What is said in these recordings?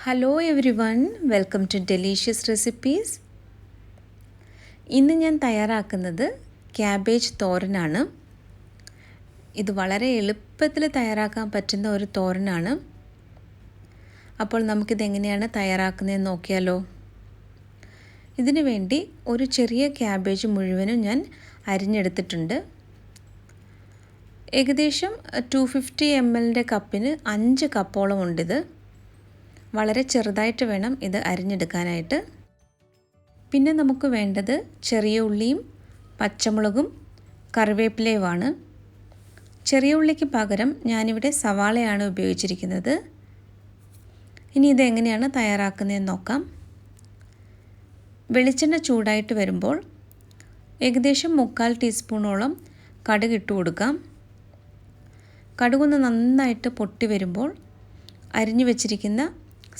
Hello everyone, welcome to delicious recipes. ഇന്ന് ഞാൻ തയ്യാറാക്കുന്നത് ക്യാബേജ് തോരനാണ്. ഇത് വളരെ എളുപ്പത്തിൽ തയ്യാറാക്കാൻ പറ്റുന്ന ഒരു തോരനാണ്. അപ്പോൾ നമുക്കിതെങ്ങനെയാണ് തയ്യാറാക്കുന്നതെന്ന് നോക്കിയാലോ. ഇതിനു വേണ്ടി ഒരു ചെറിയ ക്യാബേജ് മുഴുവനും ഞാൻ അരിഞ്ഞെടുത്തിട്ടുണ്ട്. ഏകദേശം 250 ml കപ്പിന് 5 കപ്പോളം ഉണ്ടിത്. വളരെ ചെറുതായിട്ട് വേണം ഇത് അരിഞ്ഞെടുക്കാനായിട്ട്. പിന്നെ നമുക്ക് വേണ്ടത് ചെറിയ ഉള്ളിയും പച്ചമുളകും കറിവേപ്പിലയുമാണ്. ചെറിയ ഉള്ളിക്ക് പകരം ഞാനിവിടെ സവാളയാണ് ഉപയോഗിച്ചിരിക്കുന്നത്. ഇനി ഇതെങ്ങനെയാണ് തയ്യാറാക്കുന്നതെന്ന് നോക്കാം. വെളിച്ചെണ്ണ ചൂടായിട്ട് വരുമ്പോൾ ഏകദേശം 1/4 ടീസ്പൂണോളം കടുക് ഇട്ട് കൊടുക്കാം. കടുകൊന്ന് നന്നായിട്ട് പൊട്ടി വരുമ്പോൾ അരിഞ്ഞു വെച്ചിരിക്കുന്ന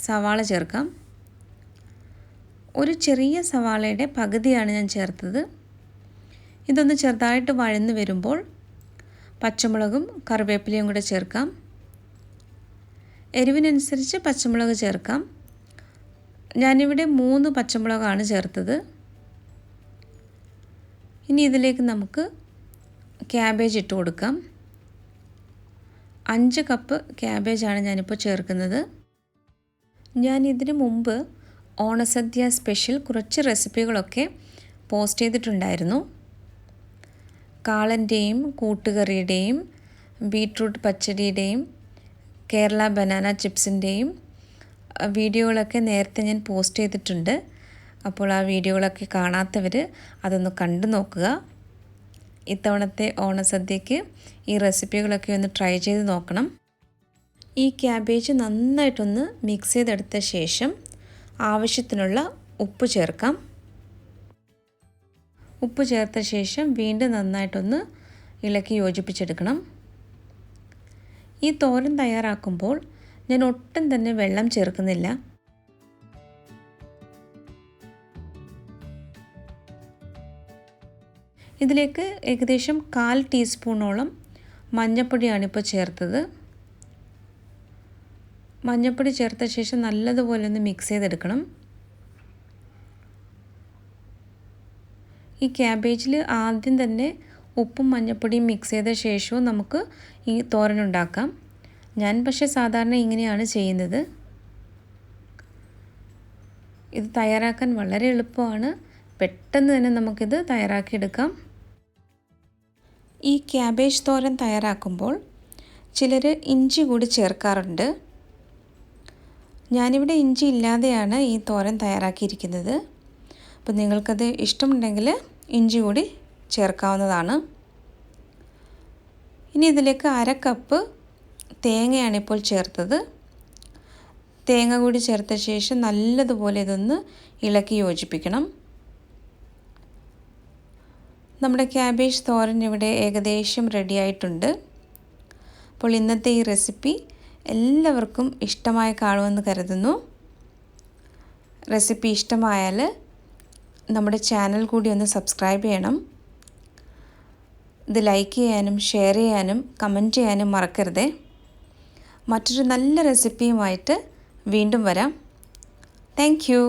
സവാള ചേർക്കാം. ഒരു ചെറിയ സവാളയുടെ പകുതിയാണ് ഞാൻ ചേർത്തത്. ഇതൊന്ന് ചെറുതായിട്ട് വഴന്ന് വരുമ്പോൾ പച്ചമുളകും കറിവേപ്പിലയും കൂടെ ചേർക്കാം. എരിവിനനുസരിച്ച് പച്ചമുളക് ചേർക്കാം. ഞാനിവിടെ 3 പച്ചമുളകാണ് ചേർത്തത്. ഇനി ഇതിലേക്ക് നമുക്ക് ക്യാബേജ് ഇട്ട് കൊടുക്കാം. 5 കപ്പ് ക്യാബേജാണ് ഞാനിപ്പോൾ ചേർക്കുന്നത്. ഞാൻ ഇതിനു മുമ്പ് ഓണസദ്യ സ്പെഷ്യൽ കുറച്ച് റെസിപ്പികളൊക്കെ പോസ്റ്റ് ചെയ്തിട്ടുണ്ടായിരുന്നു. കാളൻ്റെയും കൂട്ടുകറിയുടെയും ബീട്രൂട്ട് പച്ചടിയുടെയും കേരള ബനാന ചിപ്സിൻ്റെയും വീഡിയോകളൊക്കെ നേരത്തെ ഞാൻ പോസ്റ്റ് ചെയ്തിട്ടുണ്ട്. അപ്പോൾ ആ വീഡിയോകളൊക്കെ കാണാത്തവർ അതൊന്ന് കണ്ടു നോക്കുക. ഇത്തവണത്തെ ഓണസദ്യക്ക് ഈ റെസിപ്പികളൊക്കെ ഒന്ന് ട്രൈ ചെയ്ത് നോക്കണം. ഈ ക്യാബേജ് നന്നായിട്ടൊന്ന് മിക്സ് ചെയ്തെടുത്ത ശേഷം ആവശ്യത്തിനുള്ള ഉപ്പ് ചേർക്കാം. ഉപ്പ് ചേർത്ത ശേഷം വീണ്ടും നന്നായിട്ടൊന്ന് ഇളക്കി യോജിപ്പിച്ചെടുക്കണം. ഈ തോരൻ തയ്യാറാക്കുമ്പോൾ ഞാൻ ഒട്ടും തന്നെ വെള്ളം ചേർക്കുന്നില്ല. ഇതിലേക്ക് ഏകദേശം 1/4 ടീസ്പൂണോളം മഞ്ഞൾപ്പൊടിയാണ് ഇപ്പോൾ ചേർത്തത്. മഞ്ഞൾപ്പൊടി ചേർത്ത ശേഷം നല്ലതുപോലെ ഒന്ന് മിക്സ് ചെയ്തെടുക്കണം. ഈ ക്യാബേജിൽ ആദ്യം തന്നെ ഉപ്പും മഞ്ഞൾപ്പൊടിയും മിക്സ് ചെയ്ത ശേഷവും നമുക്ക് ഈ തോരൻ ഉണ്ടാക്കാം. ഞാൻ പക്ഷേ സാധാരണ ഇങ്ങനെയാണ് ചെയ്യുന്നത്. ഇത് തയ്യാറാക്കാൻ വളരെ എളുപ്പമാണ്. പെട്ടെന്ന് തന്നെ നമുക്കിത് തയ്യാറാക്കിയെടുക്കാം. ഈ ക്യാബേജ് തോരൻ തയ്യാറാക്കുമ്പോൾ ചിലർ ഇഞ്ചി കൂടി ചേർക്കാറുണ്ട്. ഞാനിവിടെ ഇഞ്ചി ഇല്ലാതെയാണ് ഈ തോരൻ തയ്യാറാക്കിയിരിക്കുന്നത്. അപ്പോൾ നിങ്ങൾക്കത് ഇഷ്ടമുണ്ടെങ്കിൽ ഇഞ്ചി കൂടി ചേർക്കാവുന്നതാണ്. ഇനി ഇതിലേക്ക് 1/2 കപ്പ് തേങ്ങയാണ് ഇപ്പോൾ ചേർത്തത്. തേങ്ങ കൂടി ചേർത്ത ശേഷം നല്ലതുപോലെ ഇതൊന്ന് ഇളക്കി യോജിപ്പിക്കണം. നമ്മുടെ ക്യാബേജ് തോരൻ ഇവിടെ ഏകദേശം റെഡി ആയിട്ടുണ്ട്. അപ്പോൾ ഇന്നത്തെ ഈ റെസിപ്പി എല്ലാവർക്കും ഇഷ്ടമായി കാണുമെന്ന് കരുതുന്നു. റെസിപ്പി ഇഷ്ടമായാൽ നമ്മുടെ ചാനൽ കൂടി ഒന്ന് സബ്സ്ക്രൈബ് ചെയ്യണം. ഇത് ലൈക്ക് ചെയ്യാനും ഷെയർ ചെയ്യാനും കമൻറ്റ് ചെയ്യാനും മറക്കരുതേ. മറ്റൊരു നല്ല റെസിപ്പിയുമായിട്ട് വീണ്ടും വരാം. Thank you.